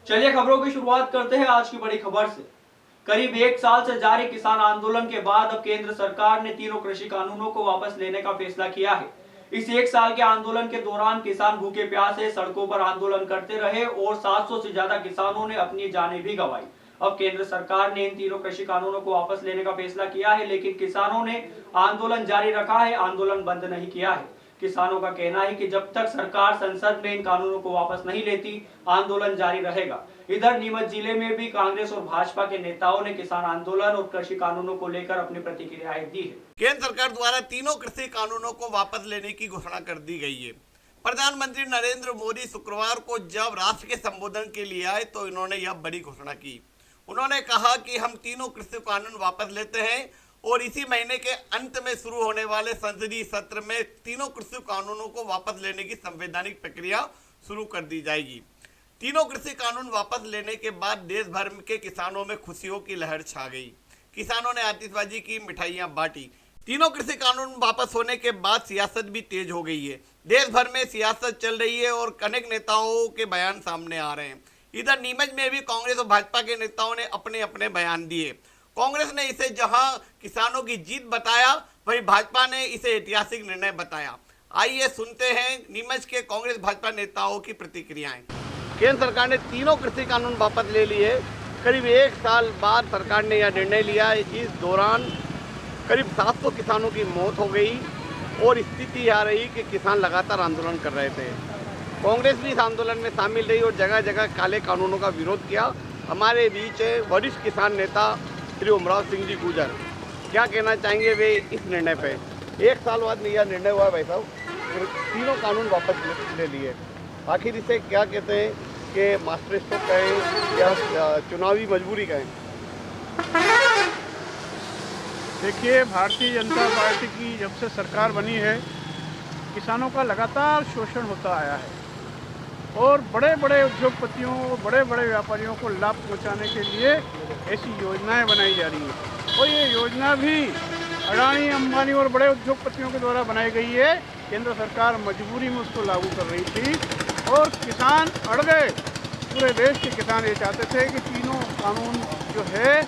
चलिए खबरों की शुरुआत करते हैं आज की बड़ी खबर से। करीब एक साल से जारी किसान आंदोलन के बाद अब केंद्र सरकार ने तीनों कृषि कानूनों को वापस लेने का फैसला किया है। इस एक साल के आंदोलन के दौरान किसान भूखे प्यासे सड़कों पर आंदोलन करते रहे और 700 से ज्यादा किसानों ने अपनी जानें भी गंवाई। अब केंद्र सरकार ने इन तीनों कृषि कानूनों को वापस लेने का फैसला किया है, लेकिन किसानों ने आंदोलन जारी रखा है, आंदोलन बंद नहीं किया है। किसानों का कहना है कि जब तक सरकार संसद में इन कानूनों को वापस नहीं लेती, आंदोलन जारी रहेगा। इधर नीमच जिले में भी कांग्रेस और भाजपा के नेताओं ने किसान आंदोलन और कृषि कानूनों को लेकर अपनी प्रतिक्रियाएं दी है। केंद्र सरकार द्वारा तीनों कृषि कानूनों को वापस लेने की घोषणा कर दी गई है। प्रधानमंत्री नरेंद्र मोदी शुक्रवार को जब राष्ट्र के संबोधन के लिए आए तो इन्होंने यह बड़ी घोषणा की। उन्होंने कहा कि हम तीनों कृषि कानून वापस लेते हैं और इसी महीने के अंत में शुरू होने वाले संसदीय सत्र में तीनों कृषि कानूनों को वापस लेने की संवैधानिक प्रक्रिया शुरू कर दी जाएगी। तीनों कृषि कानून वापस लेने के बाद देश भर के किसानों में खुशियों की लहर छा गई। किसानों ने आतिशबाजी की, मिठाइयां बांटी। तीनों कृषि कानून वापस होने के बाद सियासत भी तेज हो गई है। देश भर में सियासत चल रही है और अनेक नेताओं के बयान सामने आ रहे हैं। इधर नीमच में भी कांग्रेस और भाजपा के नेताओं ने अपने अपने बयान दिए। कांग्रेस ने इसे जहां किसानों की जीत बताया, वहीं भाजपा ने इसे ऐतिहासिक निर्णय बताया। आइए सुनते हैं नीमच के कांग्रेस भाजपा नेताओं की प्रतिक्रियाएं। केंद्र सरकार ने तीनों कृषि कानून वापस ले लिए। करीब एक साल बाद सरकार ने यह निर्णय लिया। इस दौरान करीब 700 किसानों की मौत हो गई और स्थिति आ रही कि किसान लगातार आंदोलन कर रहे थे। कांग्रेस भी इस आंदोलन में शामिल रही और जगह जगह काले कानूनों का विरोध किया। हमारे बीच वरिष्ठ किसान नेता श्री उमराव सिंह जी गुजर, क्या कहना चाहेंगे वे इस निर्णय पे? एक साल बाद यह निर्णय हुआ भाई साहब, तीनों कानून वापस ले लिए। आखिर इसे क्या कहते हैं कि मास्टर स्ट्रोक कहें या चुनावी मजबूरी कहें? देखिए, भारतीय जनता पार्टी की जब से सरकार बनी है, किसानों का लगातार शोषण होता आया है और बड़े बड़े उद्योगपतियों, बड़े बड़े व्यापारियों को लाभ पहुंचाने के लिए ऐसी योजनाएं बनाई जा रही हैं। और ये योजना भी अडानी, अंबानी और बड़े उद्योगपतियों के द्वारा बनाई गई है। केंद्र सरकार मजबूरी में उसको लागू कर रही थी और किसान अड़ गए। पूरे देश के किसान ये चाहते थे कि तीनों कानून जो है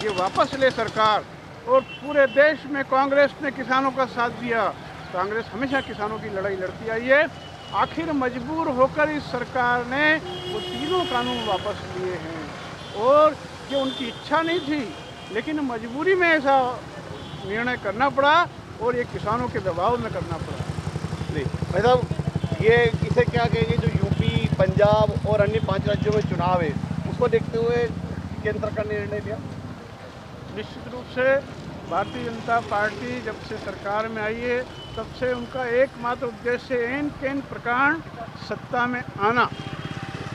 ये वापस ले सरकार, और पूरे देश में कांग्रेस ने किसानों का साथ दिया। कांग्रेस हमेशा किसानों की लड़ाई लड़ती आई है। आखिर मजबूर होकर इस सरकार ने वो तीनों कानून वापस लिए हैं और ये उनकी इच्छा नहीं थी, लेकिन मजबूरी में ऐसा निर्णय करना पड़ा और ये किसानों के दबाव में करना पड़ा। जी भाई साहब, ये इसे क्या कहेंगे, जो यूपी, पंजाब और अन्य 5 राज्यों में चुनाव है, उसको देखते हुए केंद्र सरकार ने निर्णय लिया? निश्चित रूप से भारतीय जनता पार्टी जब से सरकार में आई है, तब से उनका एकमात्र उद्देश्य एन केन प्रकार सत्ता में आना,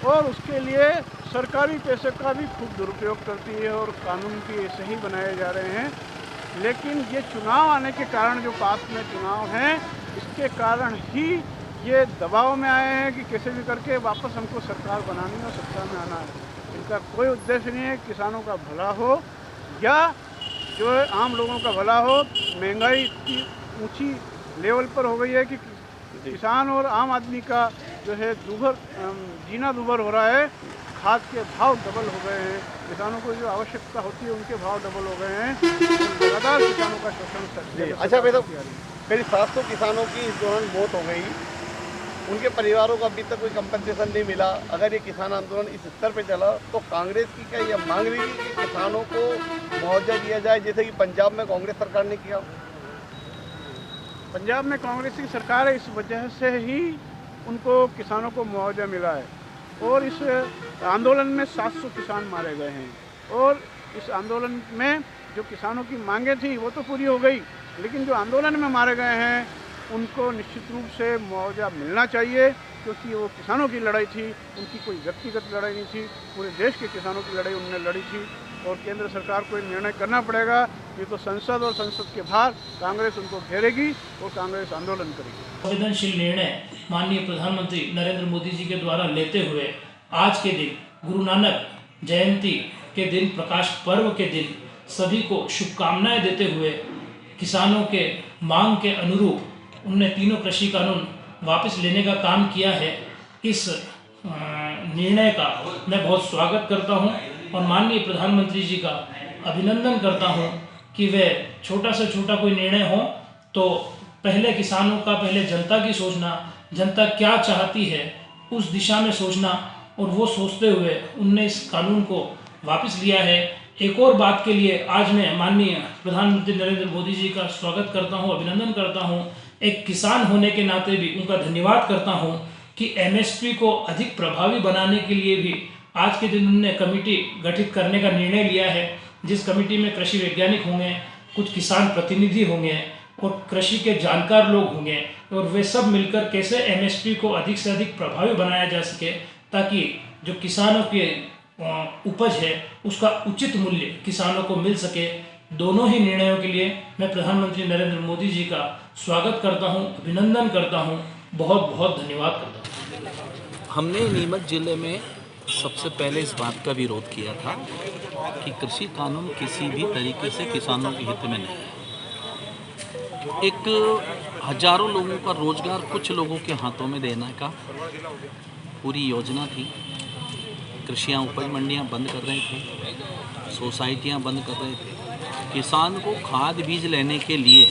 और उसके लिए सरकारी पैसे का भी खूब दुरुपयोग करती है और कानून भी ऐसे ही बनाए जा रहे हैं। लेकिन ये चुनाव आने के कारण, जो पास में चुनाव हैं, इसके कारण ही ये दबाव में आए हैं कि कैसे भी करके वापस हमको सरकार बनानी है और सत्ता में आना है। इनका कोई उद्देश्य नहीं है किसानों का भला हो या जो है आम लोगों का भला हो। महंगाई इतनी ऊंची लेवल पर हो गई है कि किसान और आम आदमी का जो है जीना दूभर हो रहा है। खाद के भाव डबल हो गए हैं, किसानों को जो आवश्यकता होती है उनके भाव डबल हो गए हैं। लगातार किसानों का शोषण। अच्छा भाई साहब, करीब 700 किसानों की इस दौरान मौत हो गई। उनके परिवारों को अभी तक कोई कंपनसेशन नहीं मिला। अगर ये किसान आंदोलन इस स्तर पे चला तो कांग्रेस की क्या यह मांग रही है कि किसानों को मुआवजा दिया जाए, जैसे कि पंजाब में कांग्रेस सरकार ने किया? पंजाब में कांग्रेस की सरकार है, इस वजह से ही उनको किसानों को मुआवजा मिला है। और इस आंदोलन में 700 किसान मारे गए हैं और इस आंदोलन में जो किसानों की मांगें थी वो तो पूरी हो गई, लेकिन जो आंदोलन में मारे गए हैं उनको निश्चित रूप से मुआवजा मिलना चाहिए, क्योंकि वो किसानों की लड़ाई थी, उनकी कोई व्यक्तिगत लड़ाई नहीं थी। पूरे देश के किसानों की लड़ाई उन्होंने लड़ी थी और केंद्र सरकार को निर्णय करना पड़ेगा। ये तो संसद और संसद के बाहर कांग्रेस उनको घेरेगी और कांग्रेस आंदोलन करेगी। संवेदनशील निर्णय माननीय प्रधानमंत्री नरेंद्र मोदी जी के द्वारा लेते हुए आज के दिन, गुरु नानक जयंती के दिन, प्रकाश पर्व के दिन सभी को शुभकामनाएं देते हुए किसानों के मांग के अनुरूप उन्होंने तीनों कृषि कानून वापस लेने का काम किया है। इस निर्णय का मैं बहुत स्वागत करता हूं और माननीय प्रधानमंत्री जी का अभिनंदन करता हूं कि वे छोटा से छोटा कोई निर्णय हो तो पहले किसानों का, पहले जनता की सोचना, जनता क्या चाहती है उस दिशा में सोचना, और वो सोचते हुए उनने इस कानून को वापस लिया है। एक और बात के लिए आज मैं माननीय प्रधानमंत्री नरेंद्र मोदी जी का स्वागत करता हूं, अभिनंदन करता हूं। एक किसान होने के नाते भी उनका धन्यवाद करता हूं कि एमएसपी को अधिक प्रभावी बनाने के लिए भी आज के दिन उन्होंने कमेटी गठित करने का निर्णय लिया है, जिस कमेटी में कृषि वैज्ञानिक होंगे, कुछ किसान प्रतिनिधि होंगे और कृषि के जानकार लोग होंगे, और वे सब मिलकर कैसे एमएसपी को अधिक से अधिक प्रभावी बनाया जा सके, ताकि जो किसानों के उपज है उसका उचित मूल्य किसानों को मिल सके। दोनों ही निर्णयों के लिए मैं प्रधानमंत्री नरेंद्र मोदी जी का स्वागत करता हूं, अभिनंदन करता हूं, बहुत बहुत धन्यवाद करता हूं। हमने नीमच जिले में सबसे पहले इस बात का विरोध किया था कि कृषि कानून किसी भी तरीके से किसानों के हित में नहीं है। एक हजारों लोगों का रोजगार कुछ लोगों के हाथों में देने का पूरी योजना थी। कृषियाँ उपज मंडियाँ बंद कर रहे थे, सोसाइटियाँ बंद कर रहे थे। किसान को खाद बीज लेने के लिए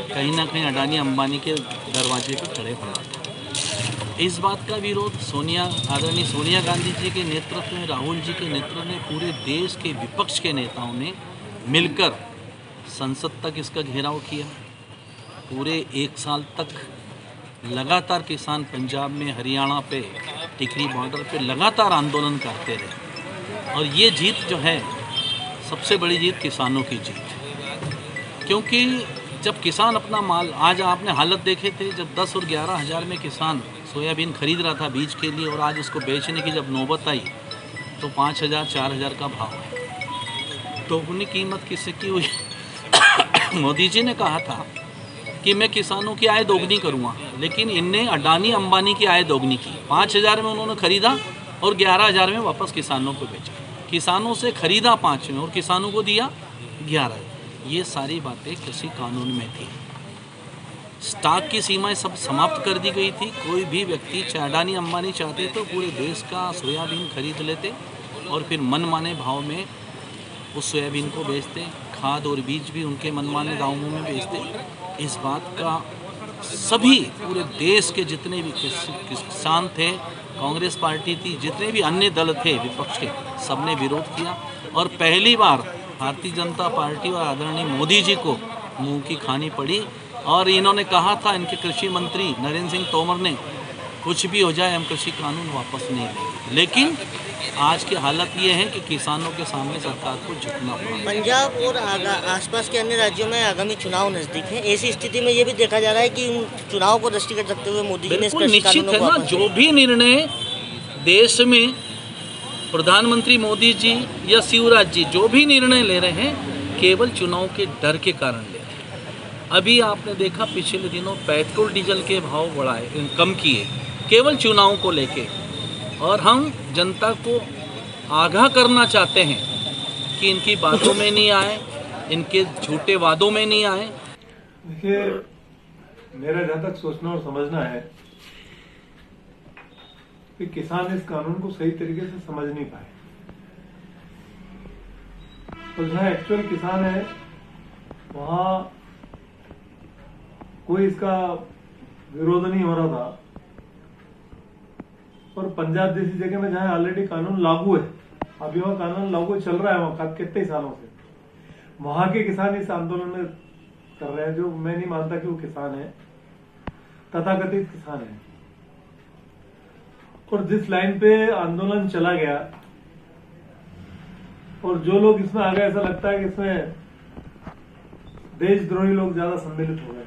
कहीं ना कहीं अडानी अंबानी के दरवाजे पर खड़े पड़ा था। इस बात का विरोध आदरणीय सोनिया गांधी जी के नेतृत्व में, राहुल जी के नेतृत्व में पूरे देश के विपक्ष के नेताओं ने मिलकर संसद तक इसका घेराव किया। पूरे एक साल तक लगातार किसान पंजाब में, हरियाणा पे, टिकरी बॉर्डर पे लगातार आंदोलन करते रहे, और ये जीत जो है सबसे बड़ी जीत किसानों की जीत। क्योंकि जब किसान अपना माल, आज आपने हालत देखे थे जब 10 और 11 हज़ार में किसान सोयाबीन खरीद रहा था बीज के लिए, और आज उसको बेचने की जब नौबत आई तो 5,000 4,000 का भाव है। तो उन्हीं कीमत किससे की हुई? मोदी जी ने कहा था कि मैं किसानों की आय दोगुनी करूंगा, लेकिन इनने अडानी अंबानी की आय दोगुनी की। 5,000 में उन्होंने खरीदा और 11,000 में वापस किसानों को बेचा। किसानों से खरीदा 5 में और किसानों को दिया 11। ये सारी बातें कृषि कानून में थी। स्टॉक की सीमाएं सब समाप्त कर दी गई थी। कोई भी व्यक्ति, चाहे अडानी अंबानी चाहते तो पूरे देश का सोयाबीन खरीद लेते और फिर मनमाने भाव में उस सोयाबीन को बेचते। खाद और बीज भी उनके मनमाने दामों में बेचते। इस बात का सभी पूरे देश के जितने भी किसान थे, कांग्रेस पार्टी थी, जितने भी अन्य दल थे विपक्ष के, सबने विरोध किया। और पहली बार भारतीय जनता पार्टी और आदरणीय मोदी जी को मुंह की खानी पड़ी। और इन्होंने कहा था, इनके कृषि मंत्री नरेंद्र सिंह तोमर ने, कुछ भी हो जाए हम कृषि कानून वापस नहीं लेंगे। लेकिन आज की हालत ये है कि किसानों के सामने सरकार को झुकना पड़ा। पंजाब और आसपास के अन्य राज्यों में आगामी चुनाव नजदीक हैं। ऐसी स्थिति में ये भी देखा जा रहा है कि उन चुनाव को दृष्टिगत रखते हुए मोदी जी ने बिल्कुल निश्चित है ना, जो भी निर्णय देश में प्रधानमंत्री मोदी जी या शिवराज जी जो भी निर्णय ले रहे हैं, केवल चुनाव के डर के कारण ले रहे हैं। अभी आपने देखा पिछले दिनों पेट्रोल डीजल के भाव बढ़ाए, कम किए, केवल चुनाव को लेके। और हम जनता को आगाह करना चाहते हैं कि इनकी बातों में नहीं आए, इनके झूठे वादों में नहीं आए। देखिए, मेरा जहाँ तक सोचना और समझना है कि किसान इस कानून को सही तरीके से समझ नहीं पाए। तो जहाँ एक्चुअल किसान है वहाँ कोई इसका विरोध नहीं हो रहा था। और पंजाब जैसी जगह में जहाँ ऑलरेडी कानून लागू है, अभी वहाँ कानून लागू चल रहा है वहाँ कितने सालों से, वहां के किसान इस आंदोलन में कर रहे हैं, जो मैं नहीं मानता कि वो किसान है, तथाकथित किसान है। और जिस लाइन पे आंदोलन चला गया और जो लोग इसमें आ गए, ऐसा लगता है कि इसमें देशद्रोही लोग ज्यादा सम्मिलित हो गए।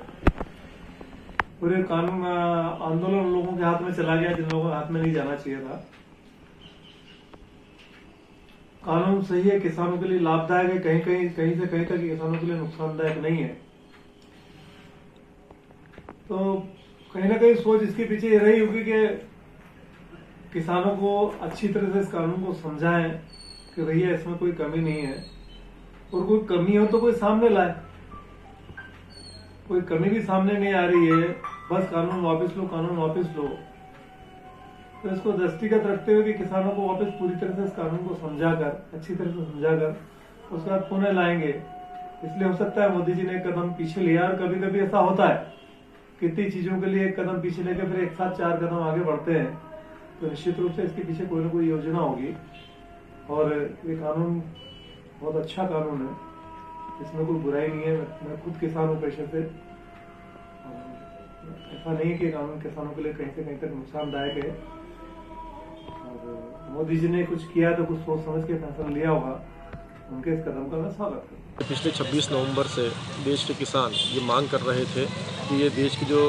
पूरे कानून आंदोलन लोगों के हाथ में चला गया जिन लोगों के हाथ में नहीं जाना चाहिए था। कानून सही है, किसानों के लिए लाभदायक है, कहीं से कहीं तक किसानों के लिए नुकसानदायक नहीं है। तो कहीं ना कहीं सोच इसके पीछे ये रही होगी कि किसानों को अच्छी तरह से इस कानून को समझाएं कि भैया इसमें कोई कमी नहीं है, और कोई कमी हो तो कोई सामने लाए। कोई कमी भी सामने नहीं आ रही है, बस कानून वापस लो, कानून वापस लो। तो इसको दृष्टिगत रखते हुए कि किसानों को वापस पूरी तरह से इस कानून को समझाकर, अच्छी तरह से समझाकर उसके बाद पुनः लाएंगे। इसलिए हो सकता है मोदी जी ने एक कदम पीछे लिया, और कभी कभी ऐसा होता है कितनी चीजों के लिए एक कदम पीछे लेकर फिर एक साथ 4 कदम आगे बढ़ते हैं। तो निश्चित रूप से इसके पीछे कोई ना कोई योजना होगी, और ये कानून बहुत अच्छा कानून है, इसमें कोई बुराई नहीं है। मैं खुद किसान हूँ पेशे से, ऐसा नहीं है कि कानून किसानों के लिए कहीं से कहीं तक नुकसानदायक है। और मोदी जी ने कुछ किया तो कुछ सोच समझ के फैसला लिया होगा, उनके इस कदम का मैं स्वागत करता हूँ। पिछले 26 नवंबर से देश के किसान ये मांग कर रहे थे कि ये देश की जो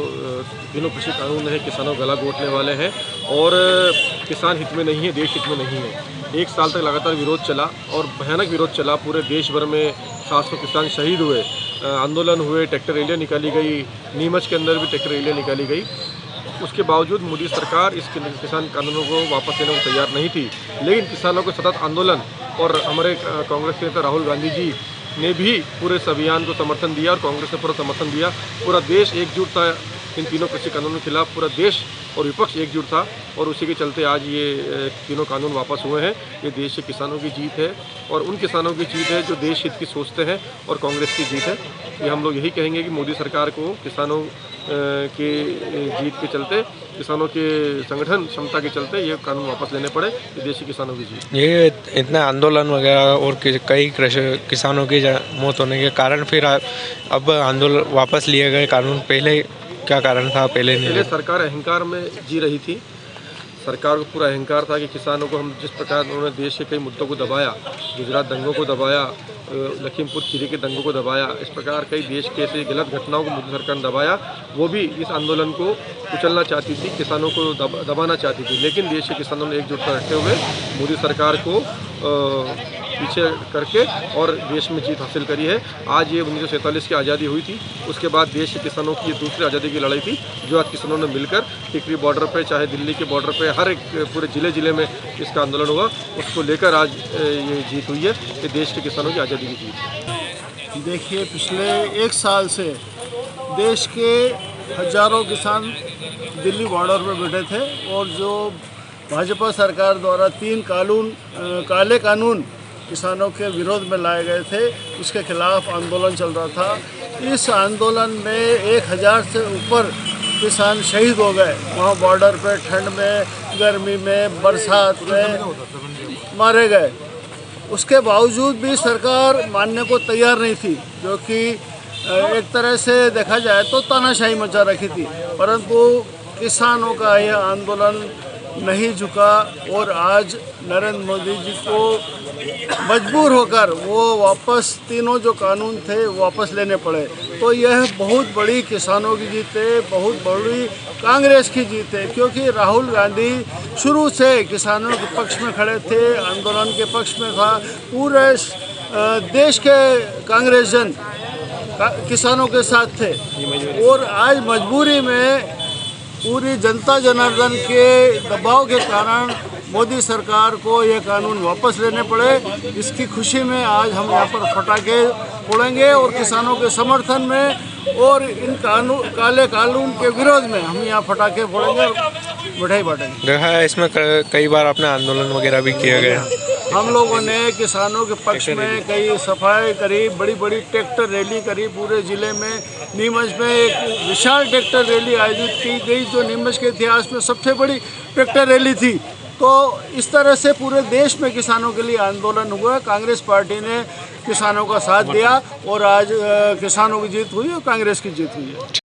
तीनों कृषि कानून है किसानों को गला घोटने वाले हैं और किसान हित में नहीं है, देश हित में नहीं है। 1 साल तक लगातार विरोध चला और भयानक विरोध चला। पूरे देश भर में 700 किसान शहीद हुए, आंदोलन हुए, ट्रैक्टर रैलियाँ निकाली गई, नीमच के अंदर भी ट्रैक्टर रैलियाँ निकाली गई। उसके बावजूद मोदी सरकार इस किसान कानूनों को वापस लेने को तैयार नहीं थी। लेकिन किसानों के सतत आंदोलन और हमारे कांग्रेस के नेता राहुल गांधी जी ने भी पूरे इस अभियान को समर्थन दिया और कांग्रेस ने पूरा समर्थन दिया। पूरा देश एकजुट था इन तीनों कृषि कानूनों के खिलाफ, पूरा देश और विपक्ष एकजुट था, और उसी के चलते आज ये तीनों कानून वापस हुए हैं। ये देश के किसानों की जीत है और उन किसानों की जीत है जो देश हित की सोचते हैं, और कांग्रेस की जीत है। ये हम लोग यही कहेंगे कि मोदी सरकार को किसानों के जीत के चलते, किसानों के संगठन क्षमता के चलते ये कानून वापस लेने पड़े। ये देश के किसानों की जीत। ये इतना आंदोलन वगैरह और कई किसानों की मौत होने के कारण फिर अब आंदोलन वापस लिए गए कानून। पहले क्या कारण था? पहले सरकार अहंकार में जी रही थी। सरकार को पूरा अहंकार था कि किसानों को हम जिस प्रकार उन्होंने देश के कई मुद्दों को दबाया, गुजरात दंगों को दबाया, लखीमपुर खीरी के दंगों को दबाया, इस प्रकार कई देश के ऐसे गलत घटनाओं को मोदी सरकार ने दबाया। वो भी इस आंदोलन को कुचलना चाहती थी, किसानों को दबाना चाहती थी। लेकिन देश के किसानों ने एकजुटता रखते हुए मोदी सरकार को पीछे करके और देश में जीत हासिल करी है। आज ये 1947 की आज़ादी हुई थी, उसके बाद देश के किसानों की ये दूसरी आज़ादी की लड़ाई थी, जो आज किसानों ने मिलकर टिकरी बॉर्डर पे, चाहे दिल्ली के बॉर्डर पे, हर एक पूरे ज़िले में इसका आंदोलन हुआ। उसको लेकर आज ये जीत हुई है कि देश के किसानों की आज़ादी की जीत। देखिए, पिछले 1 साल से देश के हजारों किसान दिल्ली बॉर्डर पर बैठे थे, और जो भाजपा सरकार द्वारा 3 काले कानून किसानों के विरोध में लाए गए थे, उसके खिलाफ आंदोलन चल रहा था। इस आंदोलन में 1000 से ऊपर किसान शहीद हो गए। वहाँ बॉर्डर पे ठंड में, गर्मी में, बरसात में मारे गए। उसके बावजूद भी सरकार मानने को तैयार नहीं थी, जो कि एक तरह से देखा जाए तो तानाशाही मचा रखी थी। परंतु किसानों का यह आंदोलन नहीं झुका, और आज नरेंद्र मोदी जी को मजबूर होकर वो वापस तीनों जो कानून थे वापस लेने पड़े। तो यह बहुत बड़ी किसानों की जीत है, बहुत बड़ी कांग्रेस की जीत है, क्योंकि राहुल गांधी शुरू से किसानों के पक्ष में खड़े थे, आंदोलन के पक्ष में था। पूरे देश के कांग्रेस जन किसानों के साथ थे, और आज मजबूरी में पूरी जनता जनार्दन के दबाव के कारण मोदी सरकार को ये कानून वापस लेने पड़े। इसकी खुशी में आज हम यहाँ पर पटाखे फोड़ेंगे, और किसानों के समर्थन में और इन काले कानून के विरोध में हम यहाँ पटाखे फोड़ेंगे और मिठाई बांटेंगे। देखा है इसमें कई बार अपने आंदोलन वगैरह भी किया गया। हम लोगों ने किसानों के पक्ष में कई सफाई करी, बड़ी बड़ी ट्रैक्टर रैली करी। पूरे ज़िले में नीमच में एक विशाल ट्रैक्टर रैली आयोजित की गई, जो नीमच के इतिहास में सबसे बड़ी ट्रैक्टर रैली थी। तो इस तरह से पूरे देश में किसानों के लिए आंदोलन हुआ। कांग्रेस पार्टी ने किसानों का साथ दिया, और आज किसानों की जीत हुई और कांग्रेस की जीत हुई है।